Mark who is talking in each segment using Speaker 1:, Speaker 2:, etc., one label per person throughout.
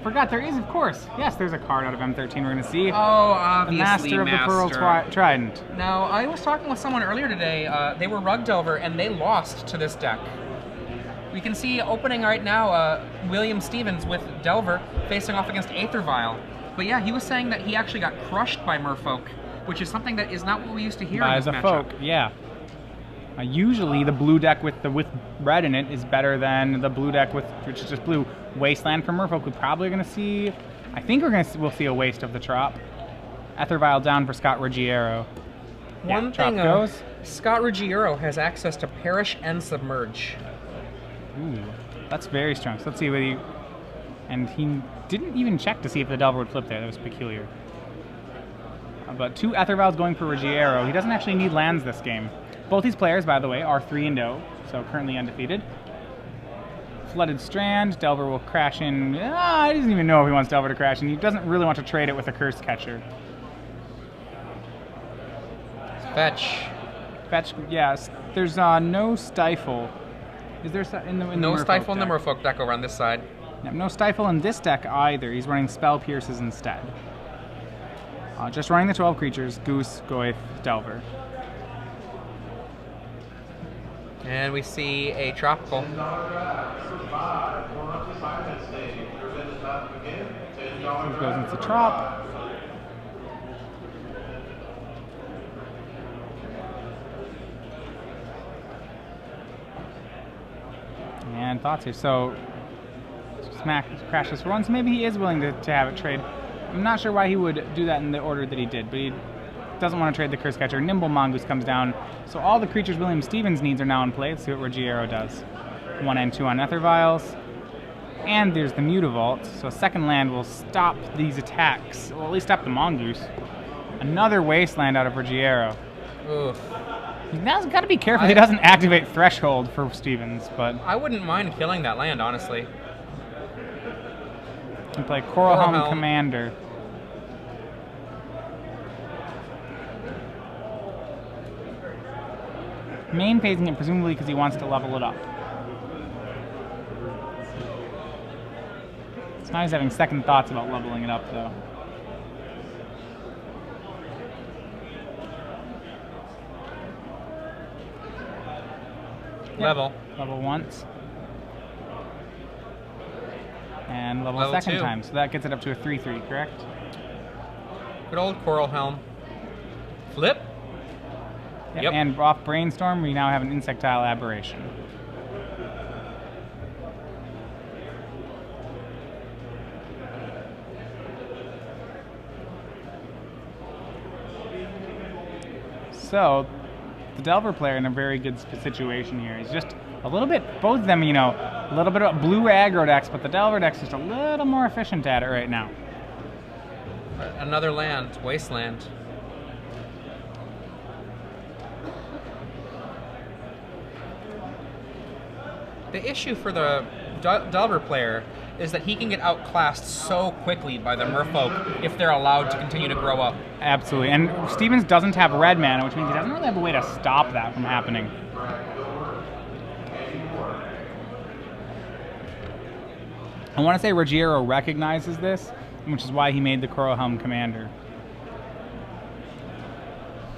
Speaker 1: Forgot there is, of course. Yes, there's a card out of M13 we're going to see.
Speaker 2: Oh, obviously,
Speaker 1: the Master of the Pearl Trident.
Speaker 2: Now, I was talking with someone earlier today. They were Rug Delver, and they lost to this deck. We can see opening right now William Stevens with Delver facing off against Aethervile. But yeah, he was saying that he actually got crushed by Merfolk, which is something that is not what we used to hear in this matchup.
Speaker 1: Folk, yeah. Usually the blue deck with red in it is better than the blue deck which is just blue. Wasteland for Merfolk, we're probably going to see. I think we'll see a waste of the Trop. Aethervile down for Scott Ruggiero.
Speaker 2: One thing goes. Scott Ruggiero has access to Perish and Submerge.
Speaker 1: Ooh, that's very strong. So let's see what he. And he didn't even check to see if the Delver would flip there. That was peculiar. But 2 Aetherviles going for Ruggiero. He doesn't actually need lands this game. Both these players, by the way, are 3-0, so currently undefeated. Flooded Strand. Delver will crash in. He doesn't even know if he wants Delver to crash in. He doesn't really want to trade it with a Curse Catcher.
Speaker 2: Fetch.
Speaker 1: Fetch, yes. There's no Stifle. Is there in the
Speaker 2: no
Speaker 1: Merfolk
Speaker 2: Stifle in the
Speaker 1: deck?
Speaker 2: Merfolk deck over on this side.
Speaker 1: Yep, no Stifle in this deck either. He's running Spell Pierces instead. Just running the 12 creatures, Goose, Goyf, Delver.
Speaker 2: And we see a Tropical.
Speaker 1: So it goes into Trop. And thoughts here. So Smack crashes for once. Maybe he is willing to have it trade. I'm not sure why he would do that in the order that he did, but he doesn't want to trade the Curse Catcher. Nimble Mongoose comes down. So all the creatures William Stevens needs are now in play. Let's see what Ruggiero does. 1 and 2 on Aetherviles. And there's the Mutavault. So a second land will stop these attacks. Well, at least stop the Mongoose. Another Wasteland out of Ruggiero.
Speaker 2: Oof.
Speaker 1: Now he's got to be careful he doesn't activate Threshold for Stevens, but
Speaker 2: I wouldn't mind killing that land, honestly.
Speaker 1: You play Coral Helm Commander. Main phasing it presumably because he wants to level it up. So now he's having second thoughts about leveling it up, though.
Speaker 2: Level.
Speaker 1: Level once. And level a second
Speaker 2: 2.
Speaker 1: time. So that gets it up to a 3/3, correct?
Speaker 2: Good old Coral Helm. Flip.
Speaker 1: Yep. And off Brainstorm, we now have an Insectile Aberration. So, the Delver player in a very good situation here. He's just a little bit, both of them, you know, a little bit of blue aggro decks, but the Delver deck's just a little more efficient at it right now.
Speaker 2: Another land, Wasteland. The issue for the Delver player is that he can get outclassed so quickly by the Merfolk if they're allowed to continue to grow up.
Speaker 1: Absolutely, and Stevens doesn't have red mana, which means he doesn't really have a way to stop that from happening. I want to say Ruggiero recognizes this, which is why he made the Coral Helm Commander.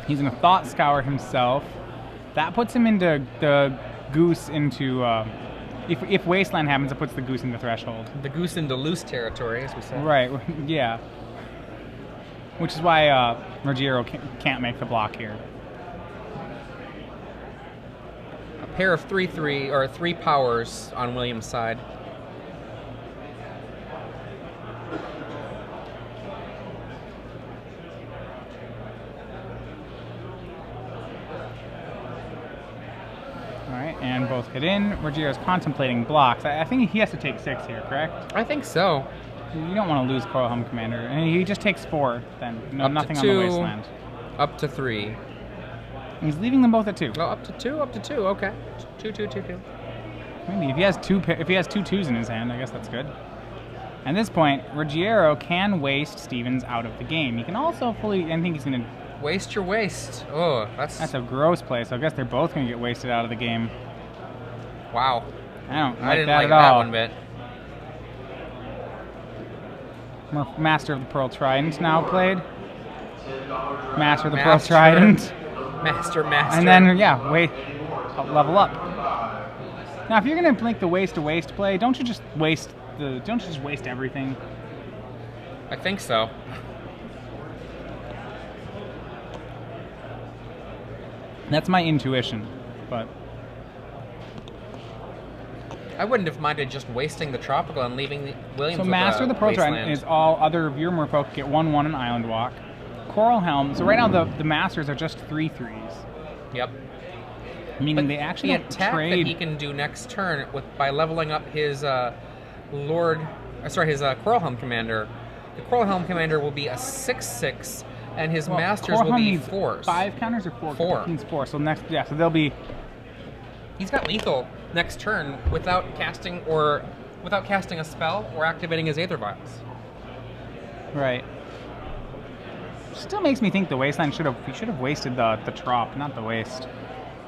Speaker 1: He's going to Thought Scour himself. That puts him into the Goose into... If Wasteland happens, it puts the Goose into Threshold.
Speaker 2: The Goose into loose territory, as we said.
Speaker 1: Right, yeah. Which is why Ruggiero can't make the block here.
Speaker 2: A pair of 3/3 or 3 powers on William's side.
Speaker 1: Alright, and both hit in. Ruggiero's contemplating blocks. I think he has to take 6 here, correct?
Speaker 2: I think so.
Speaker 1: You don't want to lose Coral Helm Commander. And he just takes 4 then. No, nothing on the Wasteland.
Speaker 2: Up to 3.
Speaker 1: He's leaving them both at 2.
Speaker 2: Oh, up to 2, up to 2, okay. 2, 2, 2, 2.
Speaker 1: Maybe if he has two 2s in his hand, I guess that's good. At this point, Ruggiero can waste Stevens out of the game. He can also fully, I think he's going to...
Speaker 2: Waste your waste. Oh,
Speaker 1: that's a gross play, so I guess they're both going to get wasted out of the game.
Speaker 2: Wow.
Speaker 1: I don't
Speaker 2: I didn't
Speaker 1: that
Speaker 2: like
Speaker 1: at
Speaker 2: that
Speaker 1: all.
Speaker 2: one bit.
Speaker 1: Master of the Pearl Trident now played. Master of the Pearl Trident.
Speaker 2: Master.
Speaker 1: And then, yeah, level up. Now, if you're going to make the waste to waste play, don't you just waste everything?
Speaker 2: I think so.
Speaker 1: That's my intuition, but
Speaker 2: I wouldn't have minded just wasting the tropical and leaving Williams with
Speaker 1: Master of the Pearl Trident
Speaker 2: wasteland.
Speaker 1: is all other of your merfolk get 1/1 and Island Walk. Coral Helm. So right now the Masters are just 3/3s.
Speaker 2: Yep.
Speaker 1: Meaning they actually
Speaker 2: the
Speaker 1: don't
Speaker 2: attack
Speaker 1: trade.
Speaker 2: that he can do next turn by leveling up his Coral Helm Commander. The Coral Helm Commander will be a 6/6, and his Masters
Speaker 1: Coral
Speaker 2: will
Speaker 1: Helm
Speaker 2: be
Speaker 1: needs
Speaker 2: 4s.
Speaker 1: 5 counters or 4?
Speaker 2: 4.
Speaker 1: It needs 4. So so they'll be.
Speaker 2: He's got lethal next turn without casting a spell or activating his Aether Vials.
Speaker 1: Right. Still makes me think the Wasteland should have wasted the Trop, not the waste.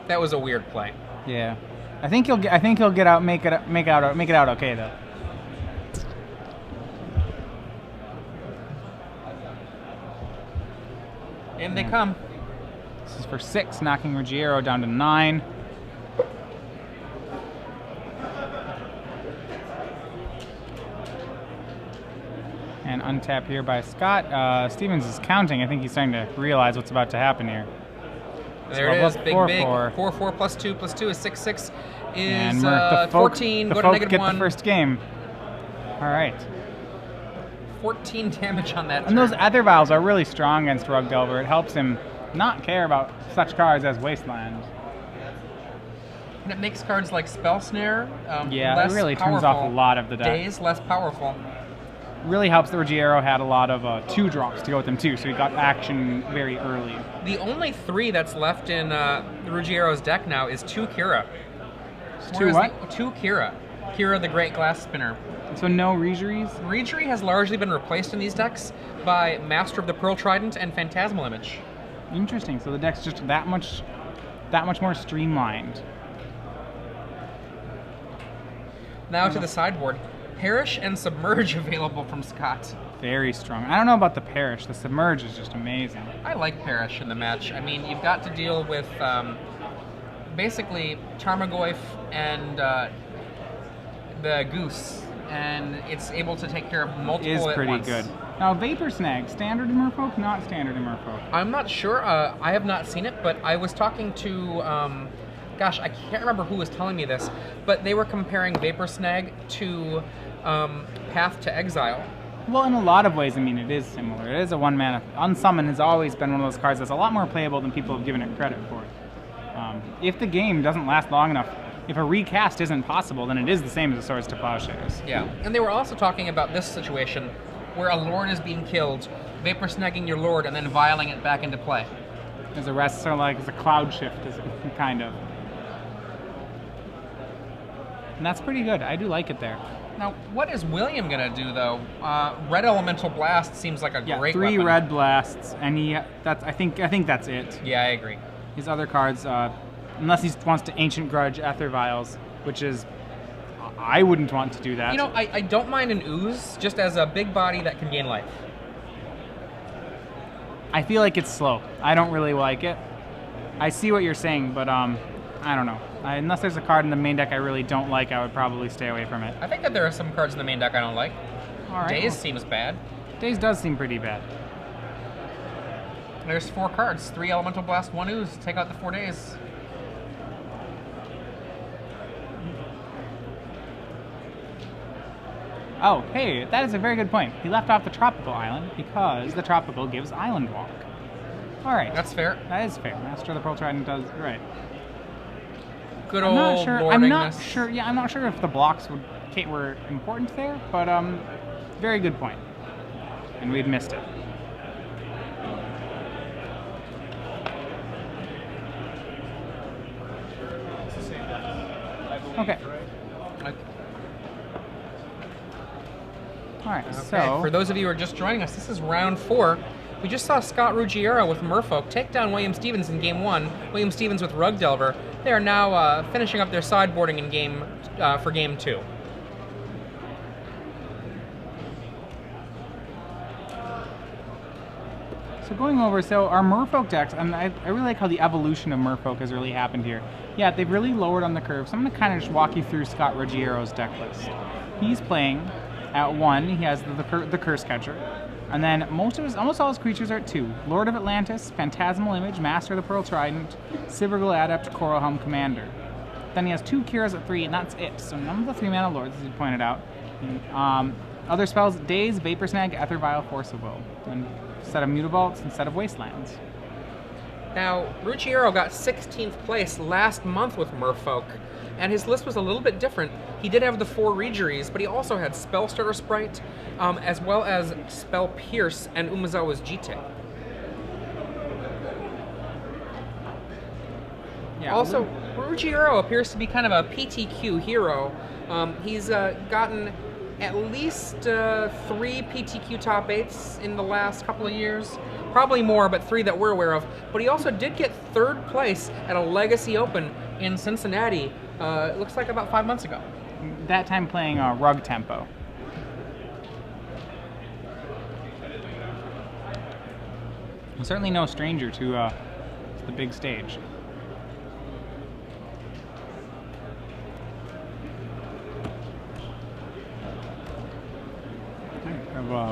Speaker 2: That was a weird play.
Speaker 1: Yeah. I think he'll make it out okay though.
Speaker 2: And they come.
Speaker 1: This is for 6, knocking Ruggiero down to 9. And untap here by Scott. Stevens is counting. I think he's starting to realize what's about to happen here.
Speaker 2: There it is, big.
Speaker 1: 4/4.
Speaker 2: 4/4 plus 2 is 6/6
Speaker 1: And
Speaker 2: is
Speaker 1: the
Speaker 2: 14.
Speaker 1: The
Speaker 2: Go to
Speaker 1: folk get
Speaker 2: -1.
Speaker 1: the first game. All right.
Speaker 2: 14 damage on that.
Speaker 1: And
Speaker 2: turn.
Speaker 1: those Aether Vials are really strong against Rug Delver. It helps him not care about such cards as Wasteland.
Speaker 2: And it makes cards like Spell Snare
Speaker 1: Yeah,
Speaker 2: less
Speaker 1: it really
Speaker 2: powerful.
Speaker 1: turns off a lot of the deck.
Speaker 2: Days less powerful.
Speaker 1: Really helps that Ruggiero had a lot of 2-drops to go with him too, so he got action very early.
Speaker 2: The only 3 that's left in Ruggiero's deck now is 2 Kira.
Speaker 1: Two what?
Speaker 2: 2 Kira. Kira the Great Glass Spinner.
Speaker 1: So no Regeries?
Speaker 2: Regery has largely been replaced in these decks by Master of the Pearl Trident and Phantasmal Image.
Speaker 1: Interesting. So the deck's just that much more streamlined.
Speaker 2: Now to the sideboard. Perish and Submerge available from Scott.
Speaker 1: Very strong. I don't know about the Perish. The Submerge is just amazing.
Speaker 2: I like Perish in the match. I mean, you've got to deal with basically Tarmogoyf and the Goose, and it's able to take care of multiple
Speaker 1: It is
Speaker 2: at
Speaker 1: pretty
Speaker 2: once.
Speaker 1: good. Now, Vapor Snag, standard in Merfolk, not standard in Merfolk.
Speaker 2: I'm not sure. I have not seen it, but I was talking to, gosh, I can't remember who was telling me this, but they were comparing Vapor Snag to Path to Exile.
Speaker 1: Well, in a lot of ways, I mean, it is similar. It is a one-mana. Unsummon has always been one of those cards that's a lot more playable than people have given it credit for. If the game doesn't last long enough, if a recast isn't possible, then it is the same as the Swords to Plowshares.
Speaker 2: Yeah, and they were also talking about this situation where a lord is being killed, Vapor Snagging your lord, and then vialing it back into play.
Speaker 1: As a rest, sort of like as a cloud shift, kind of. And that's pretty good. I do like it there.
Speaker 2: Now, what is William gonna do though? Red Elemental Blast seems like a great
Speaker 1: 3
Speaker 2: weapon.
Speaker 1: red blasts, and I think that's it.
Speaker 2: Yeah, I agree.
Speaker 1: His other cards, unless he wants to Ancient Grudge Aether Vials, which is, I wouldn't want to do that.
Speaker 2: You know, I don't mind an Ooze just as a big body that can gain life.
Speaker 1: I feel like it's slow. I don't really like it. I see what you're saying, but I don't know. Unless there's a card in the main deck I really don't like, I would probably stay away from it.
Speaker 2: I think that there are some cards in the main deck I don't like.
Speaker 1: All right.
Speaker 2: Daze seems bad.
Speaker 1: Daze does seem pretty bad.
Speaker 2: There's 4 cards, 3 Elemental Blast, 1 Ooze. Take out the 4 Daze.
Speaker 1: Oh, hey, that is a very good point. He left off the Tropical Island because the Tropical gives Island Walk. All right.
Speaker 2: That's fair.
Speaker 1: That is fair. Master of the Pearl Trident does, right.
Speaker 2: Good
Speaker 1: I'm
Speaker 2: old
Speaker 1: not sure.
Speaker 2: Lord
Speaker 1: I'm not
Speaker 2: Ignis.
Speaker 1: sure. Yeah, I'm not sure if the blocks were important there, but very good point. And we'd missed it. Okay. All right.
Speaker 2: Okay,
Speaker 1: So
Speaker 2: for those of you who are just joining us, this is round 4. We just saw Scott Ruggiero with Merfolk take down William Stevens in game 1. William Stevens with Rug Delver. They are now finishing up their sideboarding in for game 2.
Speaker 1: So going over, so our Merfolk decks, and I really like how the evolution of Merfolk has really happened here. Yeah, they've really lowered on the curve, so I'm going to kind of just walk you through Scott Ruggiero's deck list. He's playing at 1, he has the Curse Catcher, and then almost all his creatures are at 2. Lord of Atlantis, Phantasmal Image, Master of the Pearl Trident, Silverglow Adept, Coral Helm Commander. Then he has 2 Kiras at 3, and that's it. So none of the 3-mana lords, as you pointed out. Other spells, Daze, Vapor Snag, Ether Vial, Force of Will. And a set of Mutabolts instead of Wastelands.
Speaker 2: Now, Ruggiero got 16th place last month with Merfolk, and his list was a little bit different. He did have the 4 Regeries, but he also had Spellstarter Sprite, as well as Spell Pierce and Umezawa's Jite. Yeah, also, Ruggiero appears to be kind of a PTQ hero. He's gotten at least 3 PTQ top 8s in the last couple of years. Probably more, but 3 that we're aware of. But he also did get 3rd place at a Legacy Open in Cincinnati, it looks like about 5 months ago.
Speaker 1: That time playing Rug Tempo. Certainly no stranger to the big stage.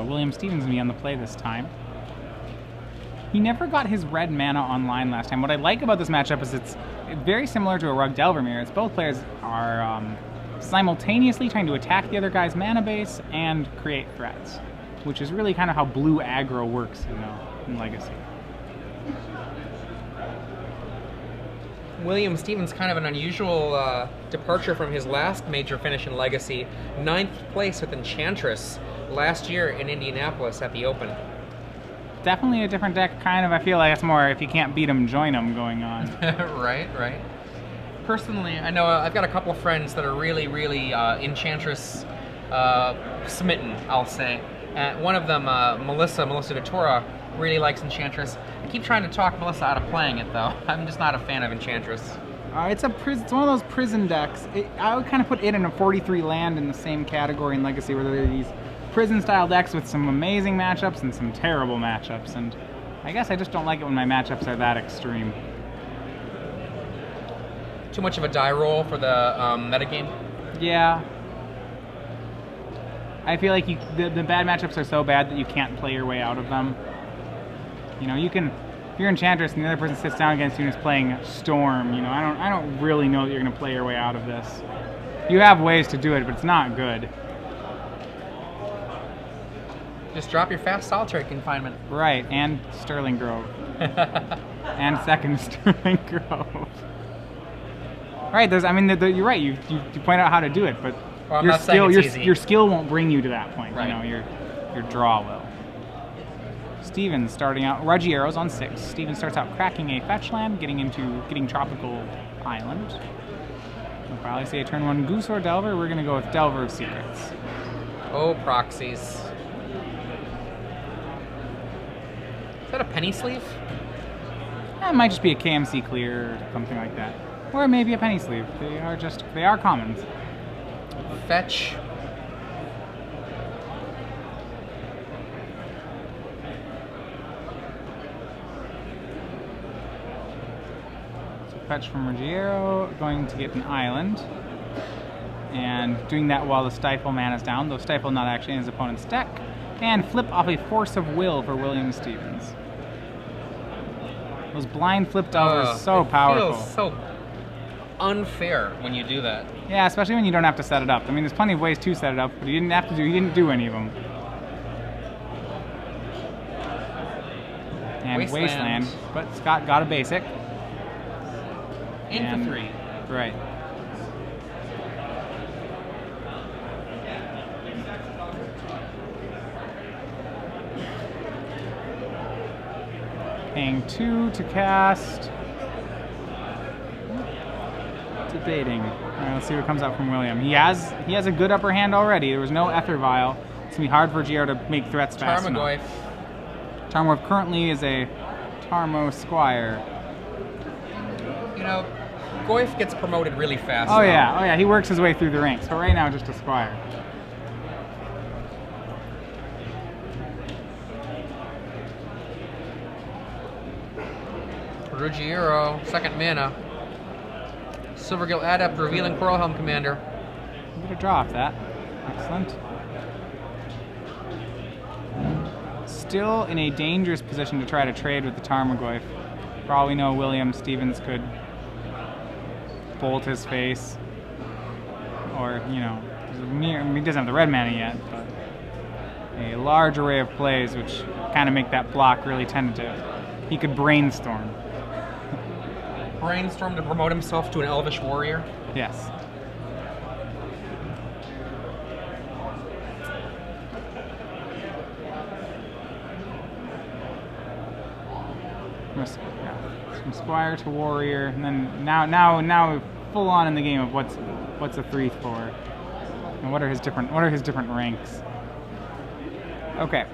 Speaker 1: William Stevens will be on the play this time. He never got his red mana online last time. What I like about this matchup is it's very similar to a Rug Delver mirror. It's both players are simultaneously trying to attack the other guy's mana base and create threats, which is really kind of how blue aggro works in Legacy.
Speaker 2: William Stevens, kind of an unusual departure from his last major finish in Legacy. 9th place with Enchantress last year in Indianapolis at the Open.
Speaker 1: Definitely a different deck, kind of. I feel like it's more if you can't beat them, join them going on.
Speaker 2: Right. Personally, I know I've got a couple of friends that are really Enchantress smitten, I'll say. One of them, Melissa Vittora, really likes Enchantress. I keep trying to talk Melissa out of playing it, though. I'm just not a fan of Enchantress.
Speaker 1: It's one of those prison decks. I would kind of put it in a 43 land in the same category in Legacy, where there are these prison-style decks with some amazing matchups and some terrible matchups, and I guess I just don't like it when my matchups are that extreme.
Speaker 2: Too much of a die roll for the metagame?
Speaker 1: Yeah. I feel like the bad matchups are so bad that you can't play your way out of them. You know, if you're Enchantress and the other person sits down against you and is playing Storm, I don't really know that you're going to play your way out of this. You have ways to do it, but it's not good.
Speaker 2: Just drop your fast solitary confinement.
Speaker 1: Right, and Sterling Grove. And second Sterling Grove. Right, you're right, you point out how to do it, but your skill won't bring you to that point.
Speaker 2: Right.
Speaker 1: Your draw will. Steven starting out, Ruggiero's on 6. Steven starts out cracking a fetch land, getting Tropical Island. We'll probably say a turn 1 Goose or Delver. We're going to go with Delver of Secrets.
Speaker 2: Oh, proxies. Is that a penny sleeve?
Speaker 1: It might just be a KMC clear or something like that. Or maybe a penny sleeve. They are commons.
Speaker 2: Fetch.
Speaker 1: So fetch from Ruggiero, going to get an island. And doing that while the Stifle mana is down, though Stifle not actually in his opponent's deck. And flip off a Force of Will for William Stevens. Those blind flipped overs so powerful.
Speaker 2: Feels so unfair when you do that.
Speaker 1: Yeah, especially when you don't have to set it up. I mean, there's plenty of ways to set it up, but he didn't do any of them. And Wasteland. But Scott got a basic.
Speaker 2: In for 3.
Speaker 1: Right. Paying 2 to cast. Debating. All right, let's see what comes out from William. He has a good upper hand already. There was no Ether Vial. It's gonna be hard for Ruggiero to make threats fast enough. Tarmogoyf currently is a Tarmo Squire.
Speaker 2: Goyf gets promoted really fast.
Speaker 1: Oh yeah, he works his way through the ranks, but right now just a Squire.
Speaker 2: Ruggiero, second mana. Silvergill Adept, revealing Coralhelm Commander.
Speaker 1: Get a draw off that. Excellent. Still in a dangerous position to try to trade with the Tarmogoyf. For all we know, William Stevens could bolt his face. Or, you know, he doesn't have the red mana yet, but a large array of plays which kind of make that block really tentative. He could brainstorm.
Speaker 2: Brainstorm to promote himself to an Elvish Warrior?
Speaker 1: Yes. From Squire to Warrior, and then now full on in the game of what's a 3/4, and what are his different ranks. Okay,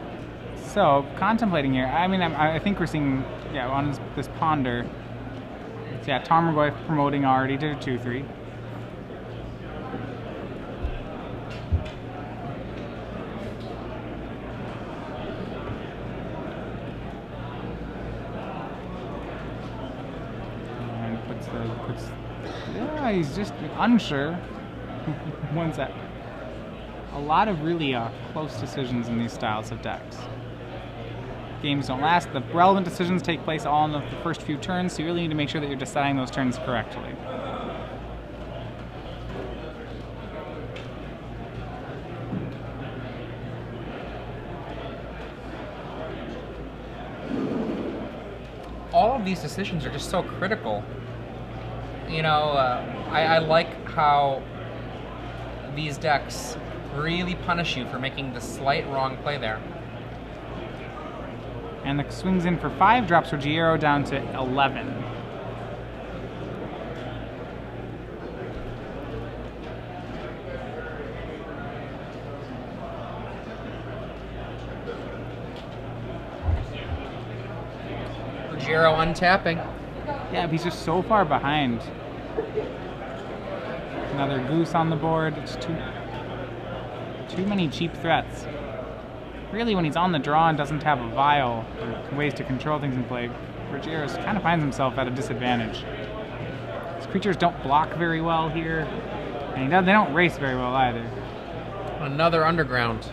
Speaker 1: so contemplating here. I mean, I think we're seeing on this ponder. So Tarmogoyf promoting already to 2/3. Yeah, he's just unsure. One sec. A lot of really close decisions in these styles of decks. Games don't last. The relevant decisions take place all in the first few turns, so you really need to make sure that you're deciding those turns correctly.
Speaker 2: All of these decisions are just so critical. You know, I like how these decks really punish you for making the slight wrong play there.
Speaker 1: And the swings in for 5, drops Ruggiero down to 11.
Speaker 2: Ruggiero untapping.
Speaker 1: Yeah, but he's just so far behind. Another goose on the board. It's too many cheap threats. Really, when he's on the draw and doesn't have a vial or ways to control things in play, Ruggiero kind of finds himself at a disadvantage. His creatures don't block very well here, and they don't race very well either.
Speaker 2: Another underground.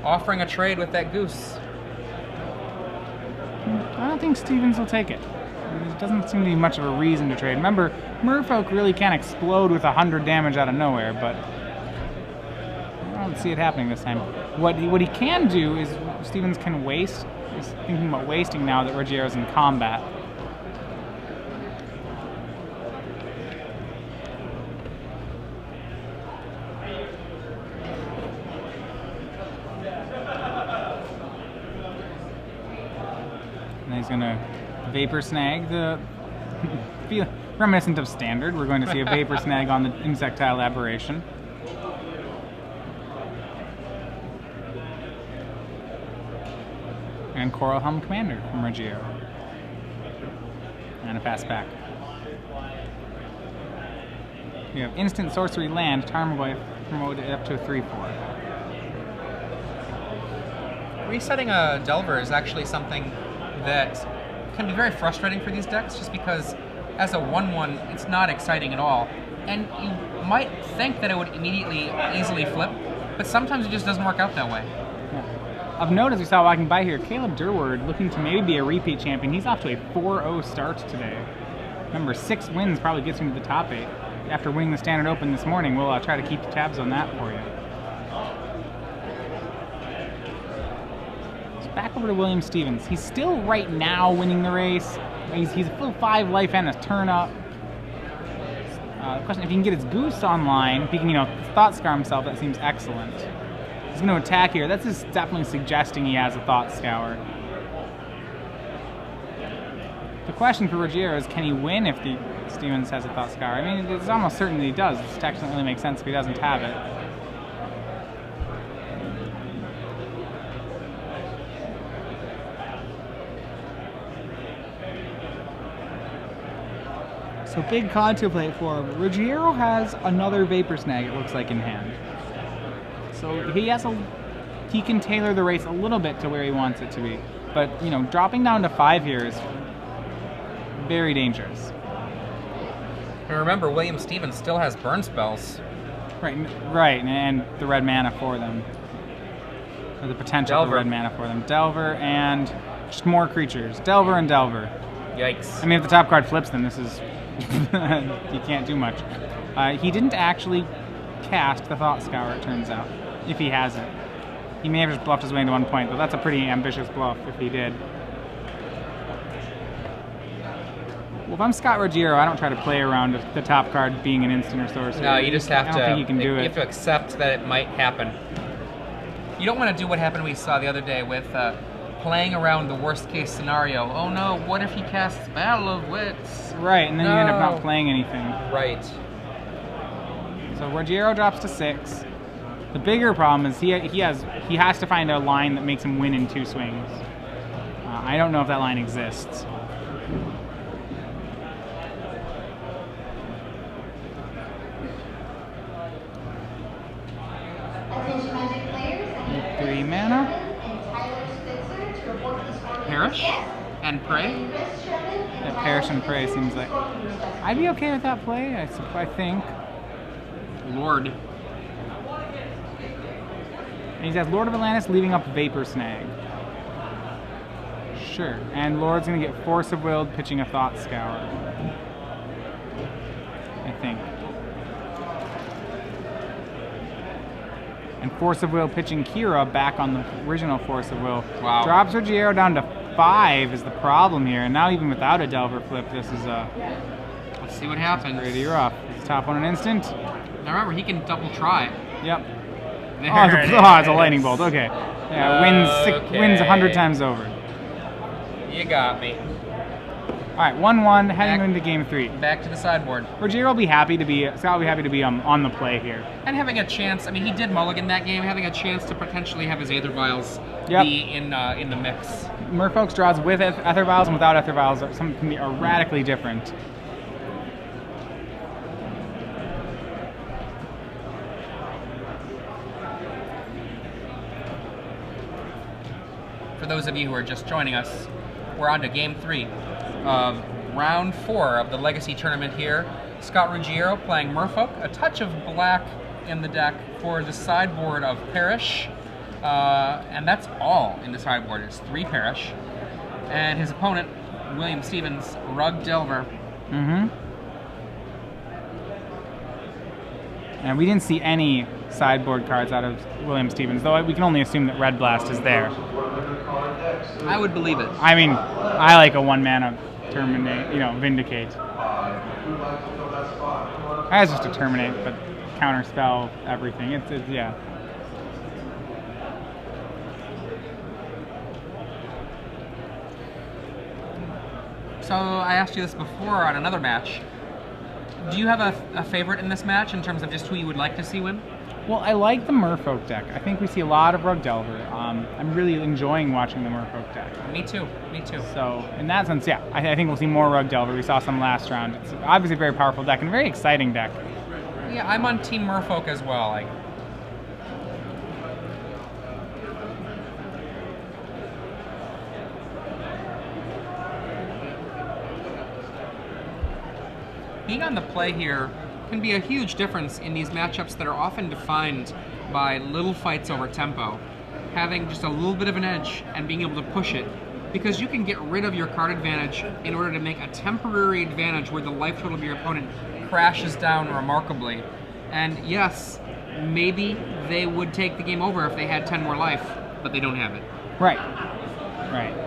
Speaker 2: Offering a trade with that goose.
Speaker 1: I don't think Stevens will take it. There doesn't seem to be much of a reason to trade. Remember, Merfolk really can explode with 100 damage out of nowhere, but I don't see it happening this time. What he can do is Stevens can waste. He's thinking about wasting now that Ruggiero's in combat. And he's going to Vapor Snag the... reminiscent of Standard. We're going to see a Vapor Snag on the Insectile Aberration. And Coralhelm Commander from Ruggiero. And a fast back. We have Instant Sorcery Land, Tarmogoyf promoted up to a 3/4.
Speaker 2: Resetting a Delver is actually something that can be very frustrating for these decks, just because as a 1/1, it's not exciting at all. And you might think that it would immediately easily flip, but sometimes it just doesn't work out that way.
Speaker 1: Yeah. Of note, as we saw walking by here, Caleb Durward looking to maybe be a repeat champion. He's off to a 4-0 start today. Remember, 6 wins probably gets him to the top 8. After winning the Standard Open this morning, we'll try to keep tabs on that for you. Back over to William Stevens. He's still right now winning the race. He's a full 5 life and a turn up. The question, if he can get his goose online, if he can, Thought Scour himself, that seems excellent. He's going to attack here. That's just definitely suggesting he has a Thought Scour. The question for Ruggiero is, can he win if Stevens has a Thought Scour? I mean, it's almost certain that he does. This text doesn't really make sense if he doesn't have it. So big contemplate for him. Ruggiero has another Vapor Snag, it looks like, in hand. So he can tailor the race a little bit to where he wants it to be. But, you know, dropping down to 5 here is very dangerous.
Speaker 2: And remember, William Stevens still has burn spells.
Speaker 1: Right, and the red mana for them. Or the potential for red mana for them. Delver and just more creatures. Delver and Delver.
Speaker 2: Yikes.
Speaker 1: I mean, if the top card flips, then this is... you can't do much. He didn't actually cast the Thought Scour, it turns out, if he has it. He may have just bluffed his way into 1 point, but that's a pretty ambitious bluff if he did. Well, if I'm Scott Ruggiero, I don't try to play around the top card being an instant or sorcery.
Speaker 2: No, you just have to...
Speaker 1: I don't think you can do it.
Speaker 2: You have to accept that it might happen. You don't want to do what happened we saw the other day with playing around the worst case scenario. Oh no, what if he casts Battle of Wits?
Speaker 1: Right, and then you end up not playing anything.
Speaker 2: Right.
Speaker 1: So Ruggiero drops to 6. The bigger problem is he has to find a line that makes him win in 2 swings. I don't know if that line exists.
Speaker 3: Attention Magic players,
Speaker 1: 3 mana.
Speaker 2: Perish and Pray?
Speaker 1: Yeah, Perish and Pray seems like... I'd be okay with that play, I think.
Speaker 2: Lord.
Speaker 1: And he has Lord of Atlantis leaving up Vapor Snag. Sure. And Lord's going to get Force of Will pitching a Thought Scour. I think. And Force of Will pitching Kira back on the original Force of Will.
Speaker 2: Wow.
Speaker 1: Drops Ruggiero down to 5 is the problem here. And now even without a Delver flip, this is
Speaker 2: Let's see what happens.
Speaker 1: pretty rough. It's top on an instant.
Speaker 2: Now remember, he can double try.
Speaker 1: Yep.
Speaker 2: There
Speaker 1: It's a lightning bolt. Okay. Yeah, wins 100 times over.
Speaker 2: You got me.
Speaker 1: All right, 1-1 heading into game 3.
Speaker 2: Back to the sideboard.
Speaker 1: Ruggiero will be happy to be. Scott will be happy to be on the play here.
Speaker 2: And having a chance. I mean, he did mulligan that game. Having a chance to potentially have his Aether Vials be in the mix.
Speaker 1: Merfolk's draws with Aether Vials and without Aether Vials are radically different.
Speaker 2: For those of you who are just joining us, we're on to game 3 of round 4 of the Legacy tournament here. Scott Ruggiero playing Merfolk, a touch of black in the deck for the sideboard of Perish, and that's all in the sideboard. It's 3 Perish, and his opponent, William Stevens, Rug Delver.
Speaker 1: And we didn't see any sideboard cards out of William Stevens, though we can only assume that Red Blast is there.
Speaker 2: I would believe it.
Speaker 1: I mean, I like a 1 mana terminate, Vindicate. As just a terminate, but counter spell everything. It's yeah.
Speaker 2: So I asked you this before on another match. Do you have a favorite in this match in terms of just who you would like to see win?
Speaker 1: Well, I like the Merfolk deck. I think we see a lot of Rug Delver. I'm really enjoying watching the Merfolk deck.
Speaker 2: Me too. Me too.
Speaker 1: So in that sense, yeah, I think we'll see more Rug Delver. We saw some last round. It's obviously a very powerful deck and a very exciting deck.
Speaker 2: Yeah, I'm on Team Merfolk as well. Being on the play here can be a huge difference in these matchups that are often defined by little fights over tempo. Having just a little bit of an edge and being able to push it, because you can get rid of your card advantage in order to make a temporary advantage where the life total of your opponent crashes down remarkably. And yes, maybe they would take the game over if they had 10 more life, but they don't have it.
Speaker 1: Right. Right.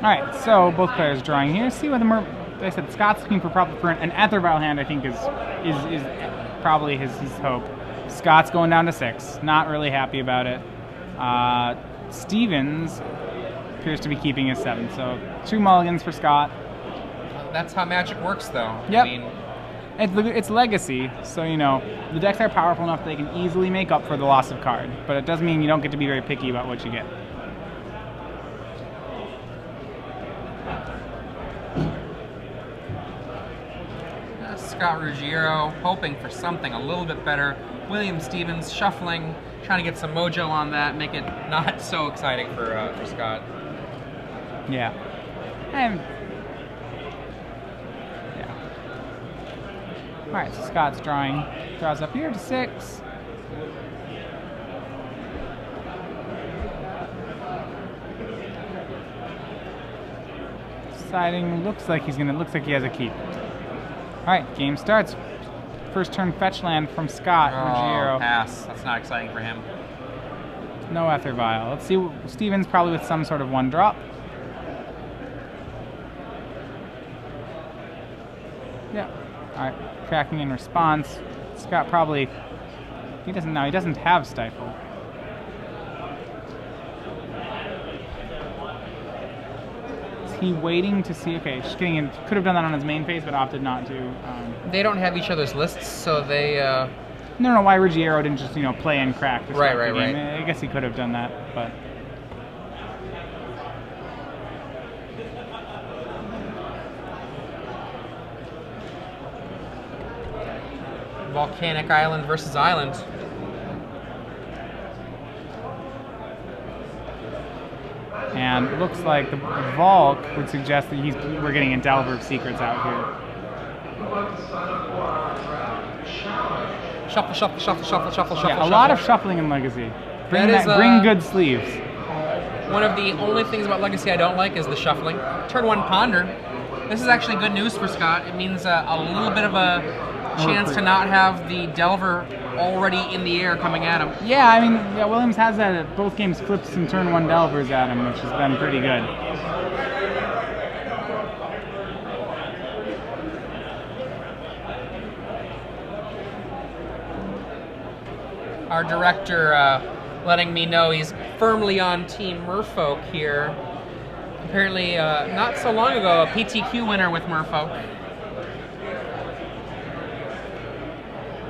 Speaker 1: All right, so both players drawing here. See what like I said, Scott's looking for an Aether Vial hand. I think is probably his hope. Scott's going down to 6. Not really happy about it. Stevens appears to be keeping his 7. So 2 mulligans for Scott.
Speaker 2: That's how Magic works, though.
Speaker 1: Yep.
Speaker 2: I mean,
Speaker 1: It's legacy, so you know the decks are powerful enough that they can easily make up for the loss of card. But it does mean you don't get to be very picky about what you get.
Speaker 2: Scott Ruggiero hoping for something a little bit better. William Stevens shuffling, trying to get some mojo on that, make it not so exciting for Scott.
Speaker 1: Yeah. And yeah. All right, so Scott's draws up here to 6. Deciding, looks like he has a keep. All right, game starts. First turn fetch land from Scott Ruggiero.
Speaker 2: Pass. That's not exciting for him.
Speaker 1: No Ether Vial. Let's see. Stevens probably with some sort of 1-drop. Yeah. All right. Cracking in response. Scott probably. He doesn't know. He doesn't have Stifle. Is he waiting to see? Okay, just getting in. Could have done that on his main phase, but opted not to.
Speaker 2: They don't have each other's lists, so they.
Speaker 1: No, why Ruggiero didn't just play and crack to start
Speaker 2: Right.
Speaker 1: the game. I guess he could have done that, but.
Speaker 2: Volcanic Island versus Island.
Speaker 1: And it looks like the Volk would suggest that we're getting a Delver of Secrets out here.
Speaker 2: Shuffle.
Speaker 1: Yeah, a lot of shuffling in Legacy. Bring good sleeves.
Speaker 2: One of the only things about Legacy I don't like is the shuffling. Turn 1 Ponder. This is actually good news for Scott. It means a little bit of a chance to not have the Delver already in the air coming at him.
Speaker 1: Yeah, I mean, Williams has that at both games, flipped some turn 1 Delvers at him, which has been pretty good.
Speaker 2: Our director letting me know he's firmly on Team Merfolk here. Apparently, not so long ago, a PTQ winner with Merfolk.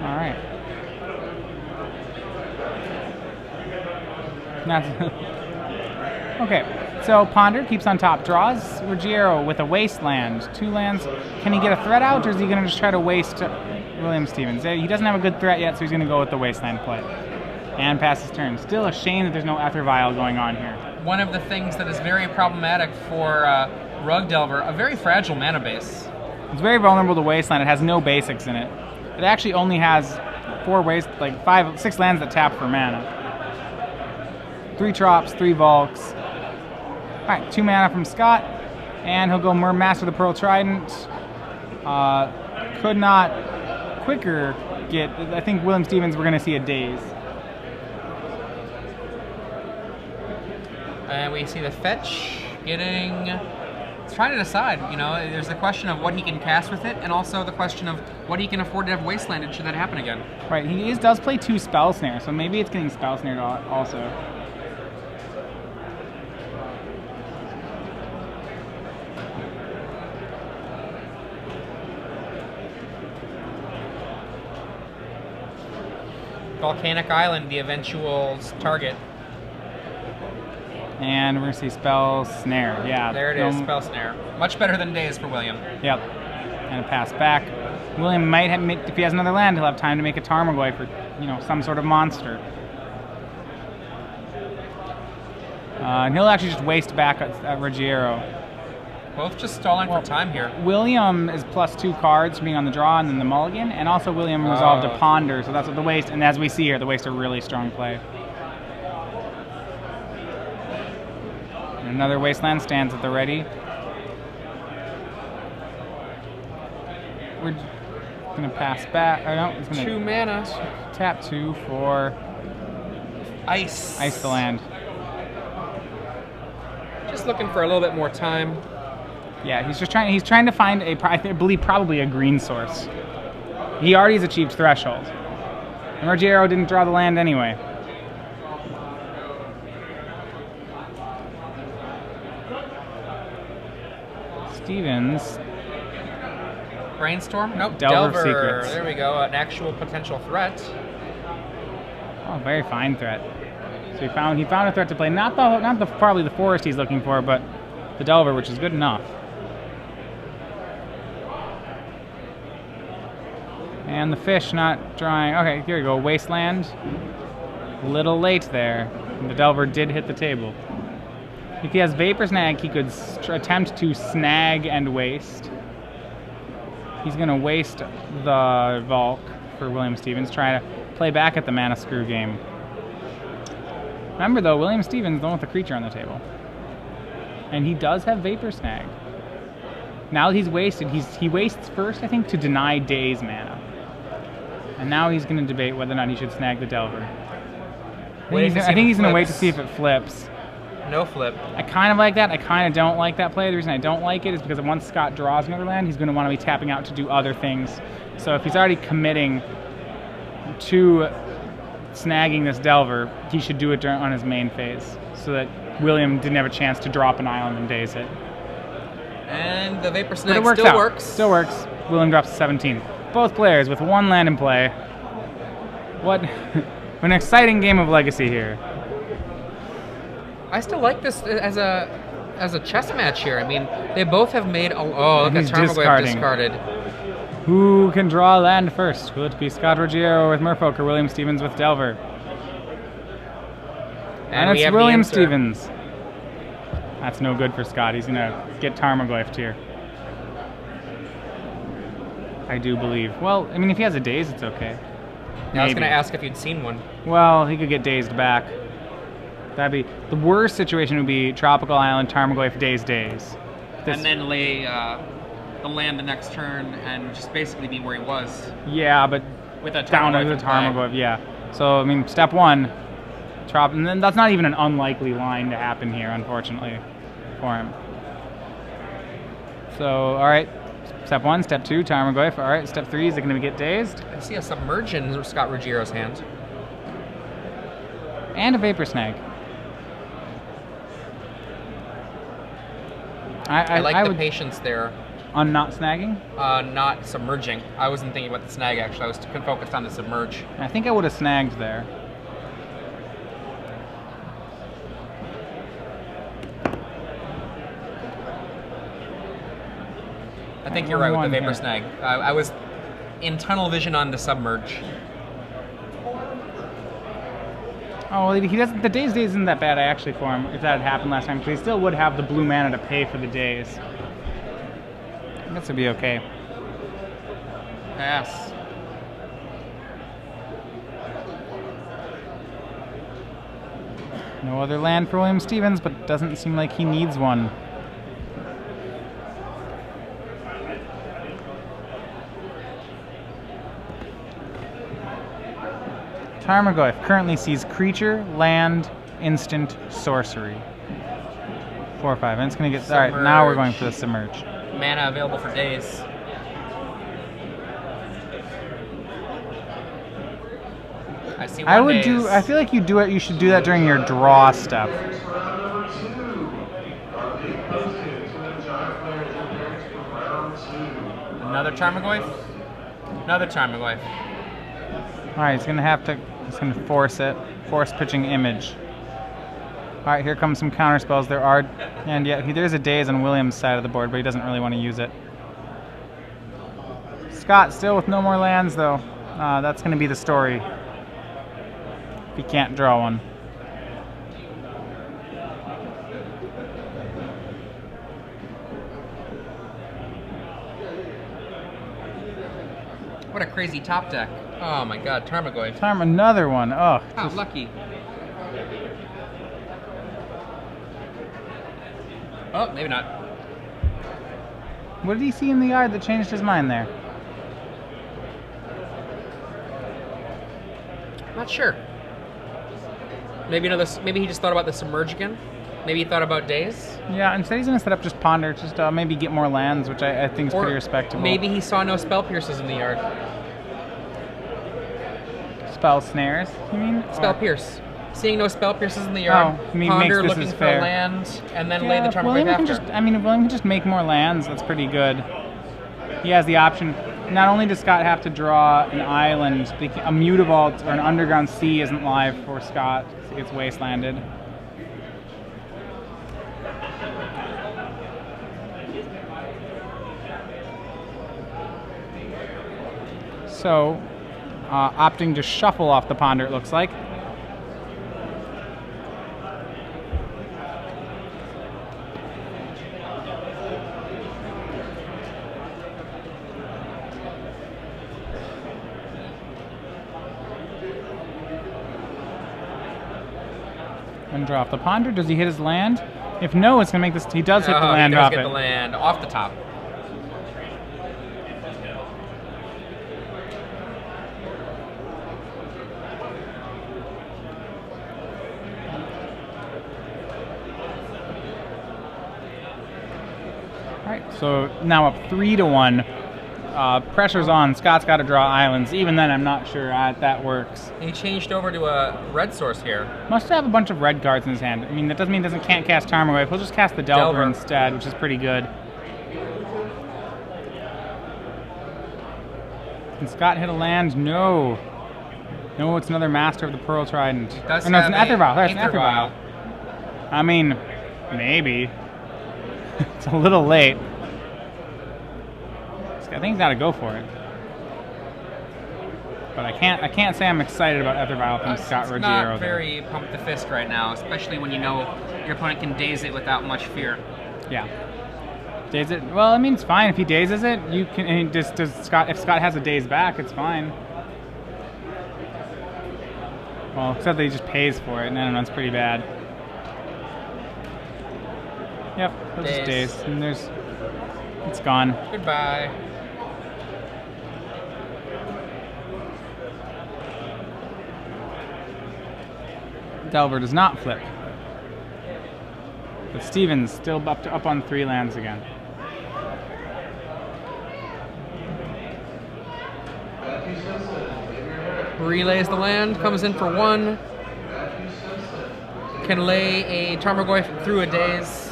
Speaker 1: All right. Okay, so Ponder keeps on top, draws Ruggiero with a Wasteland. 2 lands. Can he get a threat out, or is he going to just try to waste William Stevens? He doesn't have a good threat yet, so he's going to go with the Wasteland play. And passes turn. Still a shame that there's no Ether Vial going on here.
Speaker 2: One of the things that is very problematic for Rug Delver, a very fragile mana base.
Speaker 1: It's very vulnerable to Wasteland. It has no basics in it. It actually only has 6 lands that tap for mana. 3 Trops, 3 Volks. Alright, 2 mana from Scott. And he'll go Master the Pearl Trident. Could not quicker get... I think William Stevens, we're going to see a Daze.
Speaker 2: And we see the fetch getting... It's trying to decide, there's the question of what he can cast with it, and also the question of what he can afford to have wastelanded should that happen again.
Speaker 1: Right, he does play 2 Spell Snare, so maybe it's getting Spell Snared also.
Speaker 2: Volcanic Island, the eventual target.
Speaker 1: And we're going to see Spell Snare, yeah.
Speaker 2: There it is, Spell Snare. Much better than Daze for William.
Speaker 1: Yep. And a pass back. William might have, if he has another land, he'll have time to make a Tarmogoyf for, some sort of monster. And he'll actually just waste back at Ruggiero.
Speaker 2: Both just stalling for time here.
Speaker 1: William is +2 cards for being on the draw and then the mulligan, and also William resolved to Ponder, so that's what the waste, and as we see here, the waste a really strong play. Another Wasteland stands at the ready. We're going to pass back. Oh, no, he's going to
Speaker 2: 2 mana.
Speaker 1: Tap 2 for
Speaker 2: Ice.
Speaker 1: Ice the land.
Speaker 2: Just looking for a little bit more time.
Speaker 1: Yeah, he's trying to find I believe probably a green source. He already has achieved Threshold. And Ruggiero didn't draw the land anyway. Stevens
Speaker 2: Brainstorm? Nope.
Speaker 1: Delver of Secrets.
Speaker 2: There we go. An actual potential threat.
Speaker 1: Oh, very fine threat. So he found a threat to play. Not the probably the forest he's looking for, but the Delver, which is good enough. And the fish not drawing. Okay, here we go. Wasteland. Little late there. The Delver did hit the table. If he has Vapor Snag, he could attempt to snag and waste. He's going to waste the Valk for William Stevens, trying to play back at the Mana Screw game. Remember, though, William Stevens don't want the creature on the table. And he does have Vapor Snag. Now that he's wasted, he wastes first, I think, to deny Daze mana. And now he's going to debate whether or not he should snag the Delver. I think he's going to wait to see if it flips.
Speaker 2: No flip.
Speaker 1: I kind of like that. I kind of don't like that play. The reason I don't like it is because once Scott draws another land, he's going to want to be tapping out to do other things. So if he's already committing to snagging this Delver, he should do it on his main phase so that William didn't have a chance to drop an island and daze it.
Speaker 2: And the Vapor Snag
Speaker 1: still
Speaker 2: works.
Speaker 1: Still works. William drops to 17. Both players with one land in play. What an exciting game of Legacy here.
Speaker 2: I still like this as a chess match here. I mean, they both have made look at Tarmogoyf discarded.
Speaker 1: Who can draw land first? Will it be Scott Ruggiero with Merfolk or William Stevens with Delver? And it's William Stevens. That's no good for Scott. He's gonna get Tarmogoyf here. I do believe. Well, I mean, if he has a daze, it's okay.
Speaker 2: I was going to ask if you'd seen one.
Speaker 1: Well, he could get dazed back. That'd be the worst situation. Would be Tropical Island, Tarmogoyf, daze.
Speaker 2: And then lay the land the next turn and just basically be where he was.
Speaker 1: Yeah, but
Speaker 2: with a
Speaker 1: down to the Tarmogoyf. Yeah. So I mean, step one, and then that's not even an unlikely line to happen here, unfortunately, for him. So all right. Step 1, step 2, Tarmogoyf. All right, step 3, is it going to get dazed?
Speaker 2: I see a Submerge in Scott Ruggiero's hand.
Speaker 1: And a Vapor Snag.
Speaker 2: I like the patience there.
Speaker 1: On not snagging?
Speaker 2: Not submerging. I wasn't thinking about the snag, actually. I was focused on the Submerge.
Speaker 1: I think I would have snagged there.
Speaker 2: I think you're right with the Vapor Snag. I was in tunnel vision on the Submerge.
Speaker 1: Oh, well, he doesn't. The daze isn't that bad actually for him. If that had happened last time, because he still would have the blue mana to pay for the daze. This would be okay.
Speaker 2: Pass.
Speaker 1: No other land for William Stevens, but it doesn't seem like he needs one. Tarmogoyf currently sees creature, land, instant, sorcery. 4 or 5. And it's going to get... Submerge. All right, now we're going for the Submerge.
Speaker 2: Mana available for days. I see one daze.
Speaker 1: I feel like you should do that during your draw step.
Speaker 2: Another Tarmogoyf? Another Tarmogoyf.
Speaker 1: Alright, he's gonna force it. Force pitching Image. Alright, here comes some counter spells. There's a daze on William's side of the board, but he doesn't really want to use it. Scott still with no more lands though. That's gonna be the story. If he can't draw one.
Speaker 2: What a crazy top deck. Oh my god, Tarmogoyf.
Speaker 1: Another one. Oh,
Speaker 2: lucky. Oh, maybe not.
Speaker 1: What did he see in the yard that changed his mind there?
Speaker 2: Not sure. Maybe he just thought about the Submerge again. Maybe he thought about days.
Speaker 1: Yeah, instead he's going to set up just Ponder, just maybe get more lands, which I think is pretty respectable.
Speaker 2: Maybe he saw no Spell Pierces in the yard.
Speaker 1: Spell Snares, you mean?
Speaker 2: Spell Pierce. Seeing no Spell Pierces in the yard, Ponder looking for a land, and then lay the Tarmogoyf after.
Speaker 1: If William can just make more lands, that's pretty good. he has the option. Not only does Scott have to draw an island, but a Mutavault or an Underground Sea isn't live for Scott. So he gets wastelanded. So, opting to shuffle off the Ponder, it looks like. And draw off the Ponder. Does he hit his land? If no, it's going to make this... He does hit the land off it.
Speaker 2: He does get the land off the top.
Speaker 1: Alright, so now up 3-1. Pressure's on. Scott's got to draw islands. Even then, I'm not sure that works.
Speaker 2: He changed over to a red source here.
Speaker 1: Must have a bunch of red cards in his hand. I mean, that doesn't mean he can't cast Tarmogoyf. He'll just cast the Delver instead, which is pretty good. Can Scott hit a land? No. No, it's another Master of the Pearl Trident.
Speaker 2: It does
Speaker 1: no, it's
Speaker 2: have
Speaker 1: an Aether Vial. That's an
Speaker 2: Aether
Speaker 1: Aether Vial. I mean, maybe. It's a little late. I think he's got to go for it. But I can't say I'm excited about Aether Vial from Scott Ruggiero.
Speaker 2: It's not very pump the fist right now, especially when you know your opponent can daze it without much fear.
Speaker 1: Yeah. Daze it. Well, I mean, it's fine if he dazes it. You can. And if Scott has a daze back, it's fine. Well, except that he just pays for it, and I don't know, it's pretty bad. Yep, he'll just daze, and it's gone.
Speaker 2: Goodbye.
Speaker 1: Delver does not flip. But Stevens still up on 3 lands again.
Speaker 2: Relays the land, comes in for 1. Can lay a Tarmogoyf through a daze.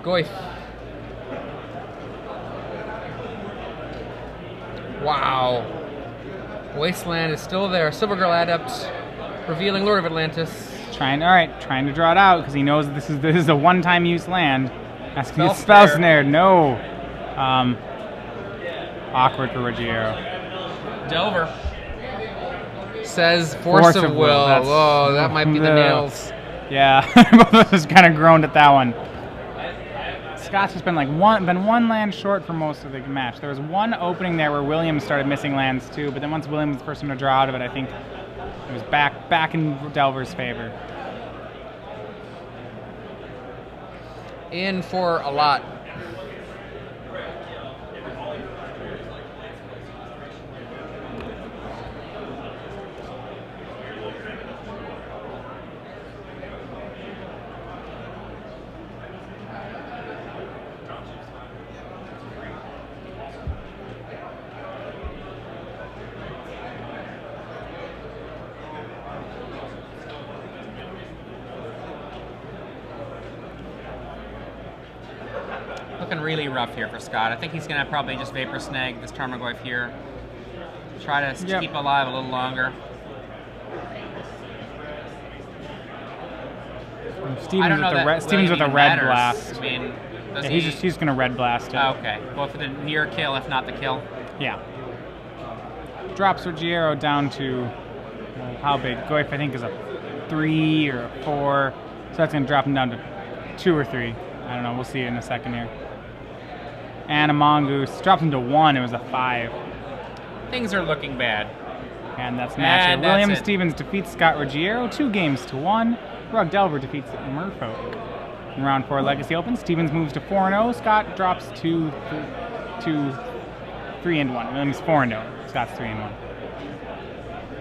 Speaker 2: Goyf. Wow. Wasteland is still there. Silver Girl Adept, revealing Lord of Atlantis.
Speaker 1: Trying to draw it out because he knows this is a one-time use land. Asking to spell snared. No. Awkward for Ruggiero.
Speaker 2: Delver says Force of Will. Whoa, that might be the nails.
Speaker 1: Yeah, both of us kind of groaned at that one. Scott's just been one land short for most of the match. There was one opening there where Williams started missing lands too, but then once Williams was the first one to draw out of it, I think it was back in Delver's favor.
Speaker 2: In for a lot. Looking really rough here for Scott. I think he's going to probably just Vapor Snag this Tarmogoyf here. Try to keep alive a little longer.
Speaker 1: Stevens with a red blast.
Speaker 2: I mean,
Speaker 1: he's going to red blast it.
Speaker 2: Oh, okay. Go for the near kill, if not the kill.
Speaker 1: Yeah. Drops Ruggiero down to how big? Goyf, I think, is a 3 or a 4. So that's going to drop him down to 2 or 3. I don't know. We'll see it in a second here. And a Mongoose drops him to 1. It was a 5.
Speaker 2: Things are looking bad.
Speaker 1: And that's the match. William Stevens defeats Scott Ruggiero 2-1. Rug Delver defeats Merfolk. In round 4, Legacy opens. Stevens moves to 4-0. Scott drops to 3-1. Williams 4-0. Scott's 3-1.